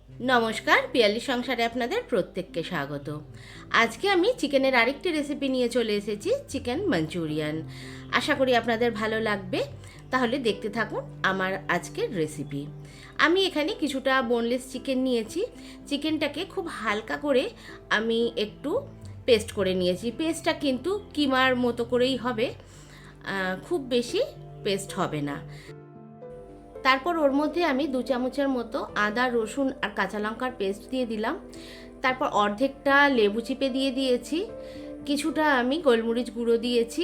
নমস্কার, পিয়ালি সংসারে আপনাদের প্রত্যেককে স্বাগত। আজকে আমি চিকেনের আরেকটি রেসিপি নিয়ে চলে এসেছি, চিকেন মাঞ্চুরিয়ান। আশা করি আপনাদের ভালো লাগবে। তাহলে দেখতে থাকুন আমার আজকের রেসিপি। আমি এখানে কিছুটা বোনলেস চিকেন নিয়েছি। চিকেনটাকে খুব হালকা করে আমি একটু পেস্ট করে নিয়েছি। পেস্টটা কিন্তু কিমার মতো করেই হবে, খুব বেশি পেস্ট হবে না। তারপর ওর মধ্যে আমি 2 চামচের মতো আদা, রসুন আর কাঁচা লঙ্কার পেস্ট দিয়ে দিলাম। তারপর অর্ধেকটা লেবু চিপে দিয়ে দিয়েছি। কিছুটা আমি গোলমরিচ গুঁড়ো দিয়েছি,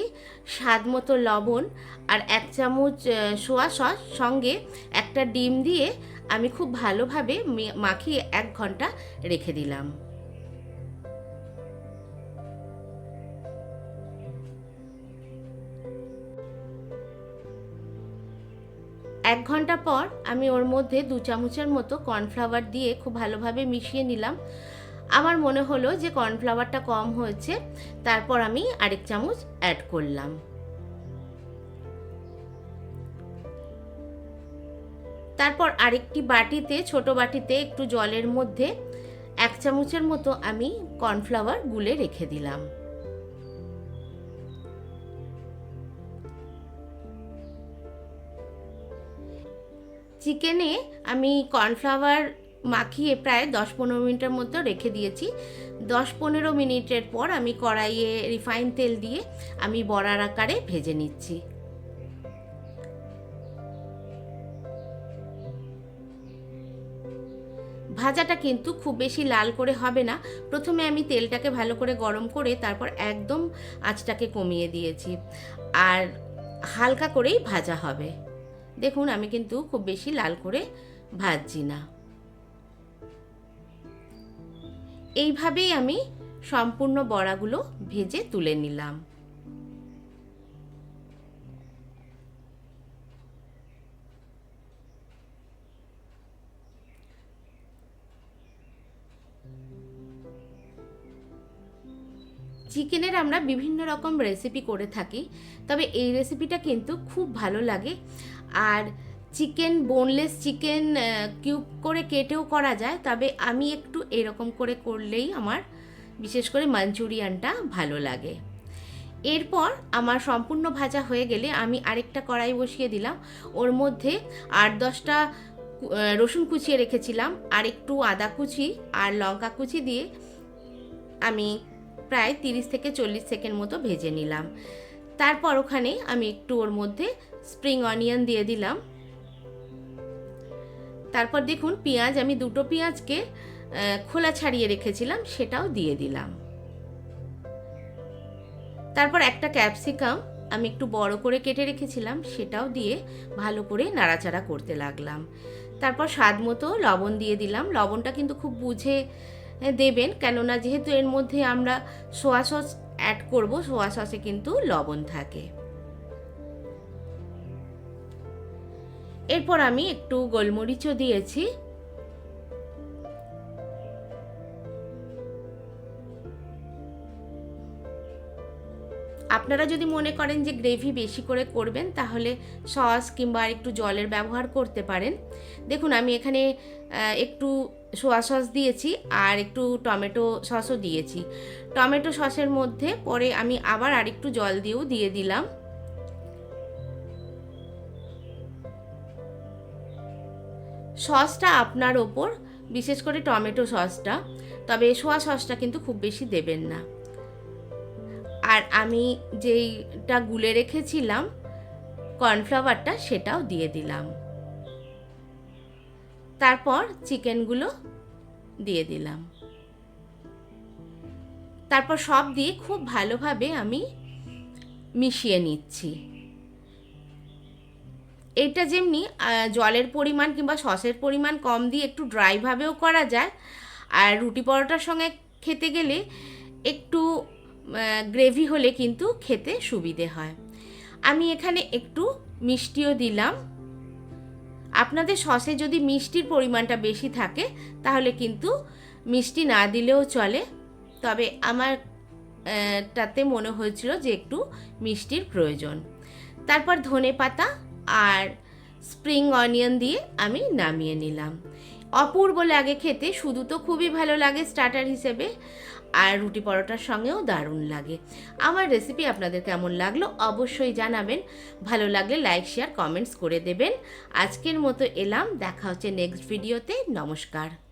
স্বাদ মতো লবণ আর 1 চামচ সোয়া সস, সঙ্গে একটা ডিম দিয়ে আমি খুব ভালোভাবে মাখিয়ে 1 ঘন্টা রেখে দিলাম। 1 ঘন্টা পর আমি ওর মধ্যে 2 চামচের মতো কর্নফ্লাওয়ার দিয়ে খুব ভালোভাবে মিশিয়ে নিলাম। আমার মনে হলো যে কর্নফ্লাওয়ারটা কম হয়েছে, তারপর আমি আরেক চামচ অ্যাড করলাম। তারপর আরেকটি বাটিতে, ছোট বাটিতে একটু জলের মধ্যে 1 চামচের মতো আমি কর্নফ্লাওয়ার গুলে রেখে দিলাম। চিকেনে আমি কর্নফ্লাওয়ার মাখিয়ে প্রায় 10-15 মিনিটের মতো রেখে দিয়েছি। 10-15 মিনিটের পর আমি কড়াইয়ে রিফাইন তেল দিয়ে আমি বড়ার আকারে ভেজে নিচ্ছি। ভাজাটা কিন্তু খুব বেশি লাল করে হবে না। প্রথমে আমি তেলটাকে ভালো করে গরম করে তারপর একদম আঁচটাকে কমিয়ে দিয়েছি, আর হালকা করেই ভাজা হবে। দেখুন, আমি কিন্তু খুব বেশি লাল করে ভাজছি না। এইভাবেই আমি সম্পূর্ণ বড়াগুলো ভেজে তুলে নিলাম। চিকেনের আমরা বিভিন্ন রকম রেসিপি করে থাকি, তবে এই রেসিপিটা কিন্তু খুব ভালো লাগে। আর চিকেন, বোনলেস চিকেন কিউব করে কেটেও করা যায়, তবে আমি একটু এরকম করে করলেই আমার বিশেষ করে মাঞ্চুরিয়ানটা ভালো লাগে। এরপর আমার সম্পূর্ণ ভাজা হয়ে গেলে আমি আরেকটা কড়াই বসিয়ে দিলাম। ওর মধ্যে 8-10টা রসুন কুচিয়ে রেখেছিলাম, আর একটু আদা কুচি আর লঙ্কা কুচি দিয়ে আমি প্রায় 30-40 সেকেন্ড মতো ভেজে নিলাম। তারপর ওখানে আমি একটু ওর মধ্যে স্প্রিং অনিয়ন দিয়ে দিলাম। তারপর দেখুন, পেঁয়াজ, আমি 2টো পেঁয়াজকে খোলা ছাড়িয়ে রেখেছিলাম, সেটাও দিয়ে দিলাম। তারপর একটা ক্যাপসিকাম আমি একটু বড় করে কেটে রেখেছিলাম, সেটাও দিয়ে ভালো করে নাড়াচাড়া করতে লাগলাম। তারপর স্বাদ মতো লবণ দিয়ে দিলাম। লবণটা কিন্তু খুব বুঝে দেবেন, কেননা যেহেতু এর মধ্যে আমরা সোয়া সস অ্যাড করব, সোয়া সসে কিন্তু লবণ থাকে। এরপর আমি একটু গোলমরিচও দিয়েছি। আপনারা যদি মনে করেন যে গ্রেভি বেশি করে করবেন, তাহলে সস কিংবা একটু জলের ব্যবহার করতে পারেন। দেখুন, আমি এখানে একটু সোয়া সস দিয়েছি আর একটু টমেটো সসও দিয়েছি। টমেটো সসের মধ্যে পরে আমি আবার আরেকটু জল দিয়েও দিয়ে দিলাম। সসটা আপনার ওপর, বিশেষ করে টমেটো সসটা, তবে সোয়া সসটা কিন্তু খুব বেশি দেবেন না। আর আমি যেইটা গুলে রেখেছিলাম কর্নফ্লাওয়ারটা, সেটাও দিয়ে দিলাম। তারপর চিকেনগুলো দিয়ে দিলাম। তারপর সব দিয়ে খুব ভালোভাবে আমি মিশিয়ে নিচ্ছি। এটা যেমনি জলের পরিমাণ কিংবা সসের পরিমাণ কম দিয়ে একটু ড্রাইভাবেও করা যায়, আর রুটি পরোটার সঙ্গে খেতে গেলে একটু গ্রেভি হলে কিন্তু খেতে সুবিধে হয়। আমি এখানে একটু মিষ্টিও দিলাম। আপনাদের সসে যদি মিষ্টির পরিমাণটা বেশি থাকে, তাহলে কিন্তু মিষ্টি না দিলেও চলে, তবে আমার তাতে মনে হয়েছিল যে একটু মিষ্টির প্রয়োজন। তারপর ধনেপাতা আর স্প্রিং অনিয়ন দিয়ে আমি নামিয়ে নিলাম। অপূর্ব লাগে খেতে, শুধু তো খুবই ভালো লাগে স্টার্টার হিসেবে, আর রুটি পরোটার সঙ্গেও দারুণ লাগে। আমার রেসিপি আপনাদের কেমন লাগলো অবশ্যই জানাবেন। ভালো লাগলে লাইক শেয়ার কমেন্টস করে দেবেন। আজকের মতো এলাম, দেখা হচ্ছে নেক্সট ভিডিওতে। নমস্কার।